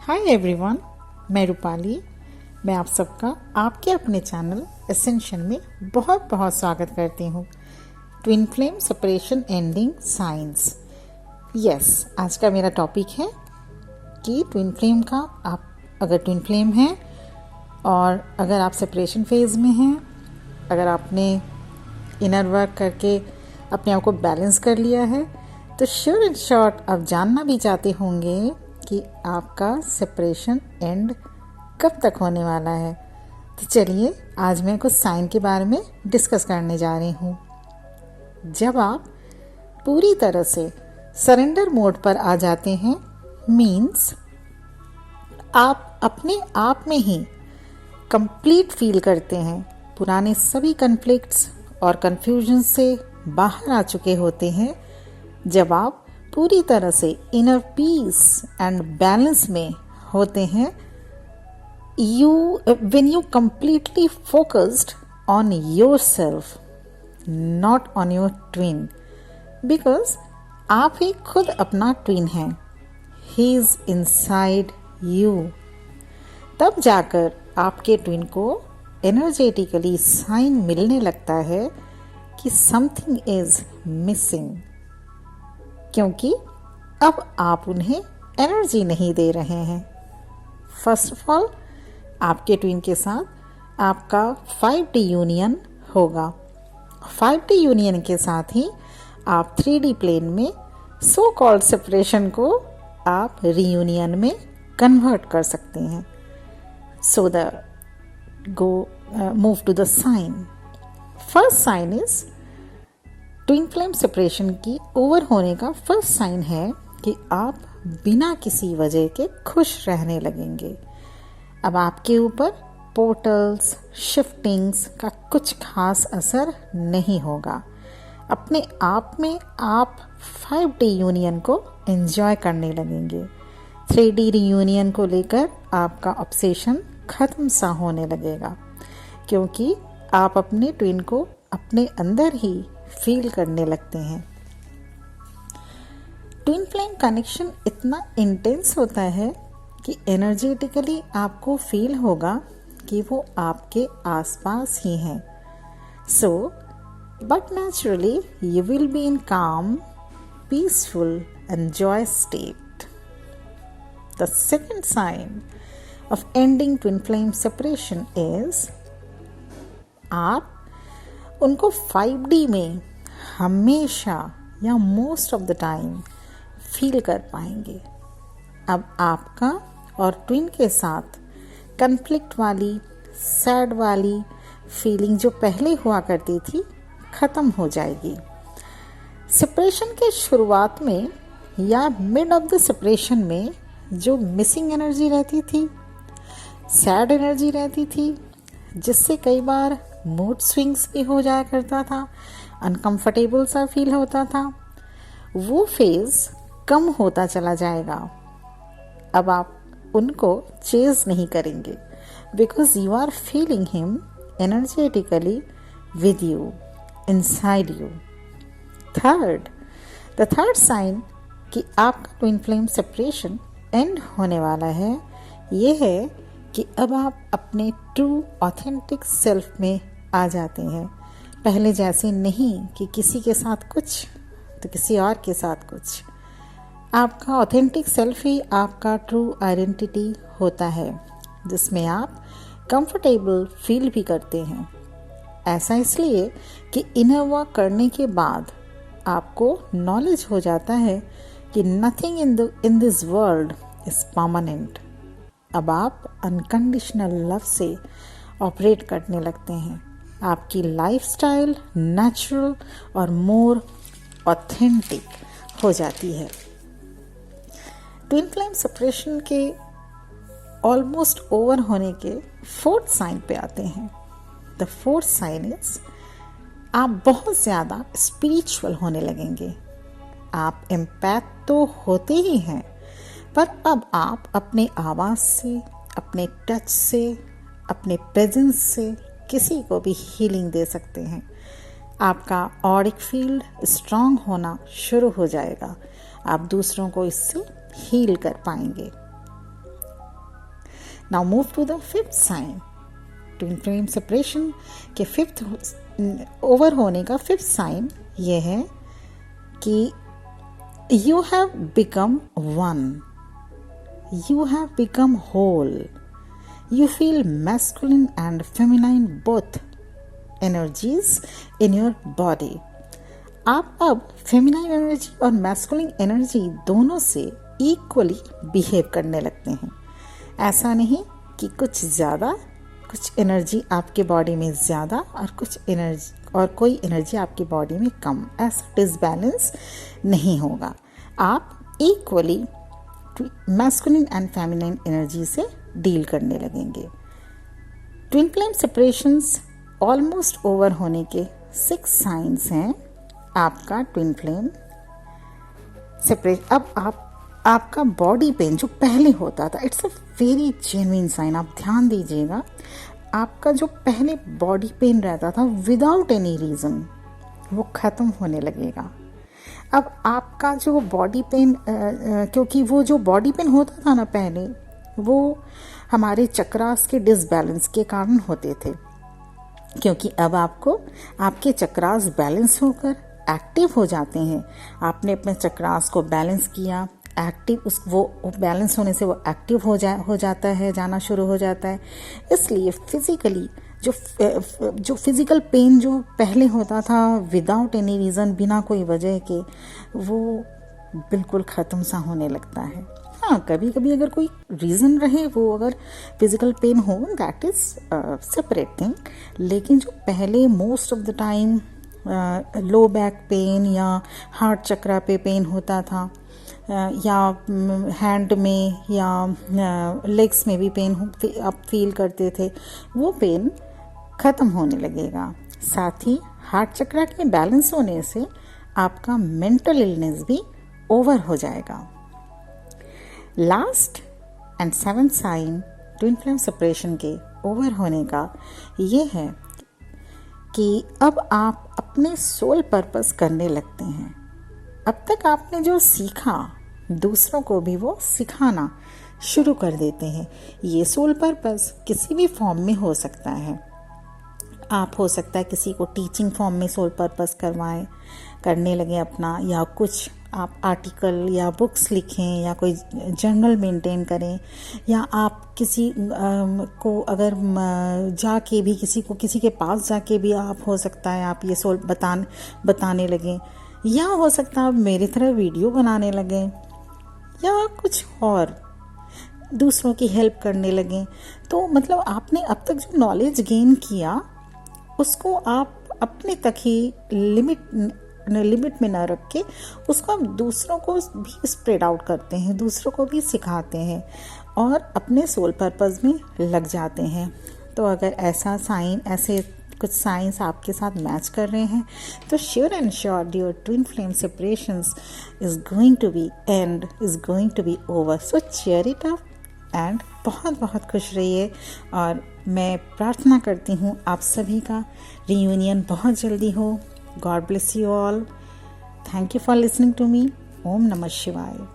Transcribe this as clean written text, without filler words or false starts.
Hi everyone, मैं रूपाली। मैं आप सबका आपके अपने चैनल एसेंशन में बहुत बहुत स्वागत करती हूँ। Twin flame separation ending science. Yes, आज का मेरा टॉपिक है कि ट्विन फ्लेम का आप अगर ट्विन फ्लेम हैं और अगर आप सेपरेशन फेज़ में हैं, अगर आपने इनर वर्क करके अपने आप को बैलेंस कर लिया है, तो श्योर एंड शॉर्ट आप जानना भी चाहते होंगे कि आपका सेपरेशन एंड कब तक होने वाला है। तो चलिए आज मैं कुछ साइन के बारे में डिस्कस करने जा रही हूँ। जब आप पूरी तरह से सरेंडर मोड पर आ जाते हैं, मीन्स आप अपने आप में ही कंप्लीट फील करते हैं, पुराने सभी कन्फ्लिक्ट्स और कन्फ्यूजन से बाहर आ चुके होते हैं। जब आप पूरी तरह से इनर पीस एंड बैलेंस में होते हैं, when you completely focused on yourself, not on your twin, because आप ही खुद अपना ट्विन हैं। He is inside you। तब जाकर आपके ट्विन को एनर्जेटिकली साइन मिलने लगता है कि समथिंग इज मिसिंग, क्योंकि अब आप उन्हें एनर्जी नहीं दे रहे हैं। फर्स्ट ऑफ ऑल, आपके ट्विन के साथ आपका 5D यूनियन होगा। 5D यूनियन के साथ ही आप 3D प्लेन में सो कॉल्ड सेपरेशन को आप रीयूनियन में कन्वर्ट कर सकते हैं। So move to the sign. First sign is twin flame separation की ओवर होने का फर्स्ट साइन है कि आप बिना किसी वजह के खुश रहने लगेंगे। अब आपके ऊपर पोर्टल्स, शिफ्टिंग्स का कुछ खास असर नहीं होगा। अपने आप में आप 5D यूनियन को एंजॉय करने लगेंगे। 3D रीयूनियन को लेकर आपका ऑब्सेशन खत्म सा होने लगेगा, क्योंकि आप अपने ट्विन को अपने अंदर ही फील करने लगते हैं। ट्विन फ्लेम कनेक्शन इतना इंटेंस होता है कि एनर्जेटिकली आपको फील होगा कि वो आपके आसपास ही हैं। So but naturally you will be in calm, peaceful and joy state. The second sign of ending twin flame separation is आप उनको 5D में हमेशा या most of the time feel कर पाएंगे। अब आपका और ट्विन के साथ कन्फ्लिक्ट वाली, सैड वाली फीलिंग जो पहले हुआ करती थी, ख़त्म हो जाएगी। सेपरेशन के शुरुआत में या मिड ऑफ द सेपरेशन में जो मिसिंग एनर्जी रहती थी, सैड एनर्जी रहती थी, जिससे कई बार मूड स्विंग्स भी हो जाया करता था, अनकंफर्टेबल सा फील होता था, वो फेज़ कम होता चला जाएगा। अब आप उनको चेज नहीं करेंगे, because you are feeling him energetically with you, inside you. The third sign कि आपका ट्विन फ्लेम सेपरेशन एंड होने वाला है, ये है कि अब आप अपने ट्रू ऑथेंटिक सेल्फ में आ जाते हैं। पहले जैसे नहीं कि किसी के साथ कुछ तो किसी और के साथ कुछ। आपका ऑथेंटिक सेल्फ ही आपका ट्रू आइडेंटिटी होता है, जिसमें आप कंफर्टेबल फील भी करते हैं। ऐसा इसलिए कि इनर वर्क करने के बाद आपको नॉलेज हो जाता है कि nothing in this world is permanent. अब आप अनकंडीशनल लव से ऑपरेट करने लगते हैं। आपकी लाइफस्टाइल नेचुरल और मोर ऑथेंटिक हो जाती है। ट्विन फ्लेम सेपरेशन के ऑलमोस्ट ओवर होने के फोर्थ साइन पे आते हैं। द फोर्थ साइन इज आप बहुत ज़्यादा स्पिरिचुअल होने लगेंगे। आप एम्पैथ तो होते ही हैं, पर अब आप अपने आवाज़ से, अपने टच से, अपने प्रेजेंस से किसी को भी हीलिंग दे सकते हैं। आपका ऑरिक फील्ड स्ट्रांग होना शुरू हो जाएगा। आप दूसरों को इससे हील कर पाएंगे। Now move to the fifth sign. Twin flame separation के फिफ्थ ओवर होने का फिफ्थ साइन ये है कि you have become one, you have become whole, you feel masculine and feminine both energies in your body। आप अब feminine energy और masculine energy दोनों से इक्वली बिहेव करने लगते हैं। ऐसा नहीं कि कुछ ज़्यादा, कुछ एनर्जी आपके बॉडी में ज़्यादा और कुछ एनर्जी और कोई एनर्जी आपकी बॉडी में कम, ऐसा डिसबैलेंस नहीं होगा। आप equally masculine and feminine energy से डील करने लगेंगे। Twin flame separations almost over होने के 6 साइंस हैं आपका ट्विन फ्लेम सेपरेट। अब आपका बॉडी पेन जो पहले होता था, it's a very genuine sign, आप ध्यान दीजिएगा। आपका जो पहले बॉडी पेन रहता था विदाउट एनी रीज़न, वो ख़त्म होने लगेगा। अब आपका जो बॉडी पेन क्योंकि वो जो बॉडी पेन होता था ना पहले, वो हमारे चक्रास के डिसबैलेंस के कारण होते थे, क्योंकि अब आपको आपके चक्रास बैलेंस होकर एक्टिव हो जाते हैं। आपने अपने चक्रास को बैलेंस किया, एक्टिव वो बैलेंस होने से वो एक्टिव हो जाता है, जाना शुरू हो जाता है। इसलिए फिजिकली जो फिजिकल पेन जो पहले होता था विदाउट एनी रीज़न, बिना कोई वजह के, वो बिल्कुल ख़त्म सा होने लगता है। हाँ, कभी कभी अगर कोई रीज़न रहे, वो अगर फिजिकल पेन हो, दैट इज़ सेपरेट थिंग। लेकिन जो पहले most of the time low back pain या हार्ट चक्रा पे पेन होता था, या हैंड में या लेग्स में भी पेन आप फील करते थे, वो पेन ख़त्म होने लगेगा। साथ ही हार्ट चक्रा के बैलेंस होने से आपका मेंटल इलनेस भी ओवर हो जाएगा। Last and 7th sign twin flame separation के ओवर होने का ये है कि अब आप अपने सोल पर्पस करने लगते हैं। अब तक आपने जो सीखा, दूसरों को भी वो सिखाना शुरू कर देते हैं। ये सोल पर्पस किसी भी फॉर्म में हो सकता है। आप हो सकता है किसी को टीचिंग फॉर्म में सोल पर्पस करने लगे अपना, या कुछ आप आर्टिकल या बुक्स लिखें, या कोई जर्नल मेंटेन करें, या आप किसी को अगर जाके भी किसी के पास जाके भी आप हो सकता है आप ये सोल बताने लगें, या हो सकता है आप मेरी तरह वीडियो बनाने लगें, या कुछ और दूसरों की हेल्प करने लगें। तो मतलब आपने अब तक जो नॉलेज गेन किया, उसको आप अपने तक ही लिमिट में ना रख के उसको आप दूसरों को भी स्प्रेड आउट करते हैं, दूसरों को भी सिखाते हैं और अपने सोल पर्पस में लग जाते हैं। तो अगर ऐसे कुछ साइंस आपके साथ मैच कर रहे हैं, तो sure and sure your twin flame separations is going to be over. So cheer it up and बहुत बहुत खुश रहिए। और मैं प्रार्थना करती हूँ आप सभी का रियूनियन बहुत जल्दी हो। God bless you all. Thank you for listening to me. ओम नमः शिवाय।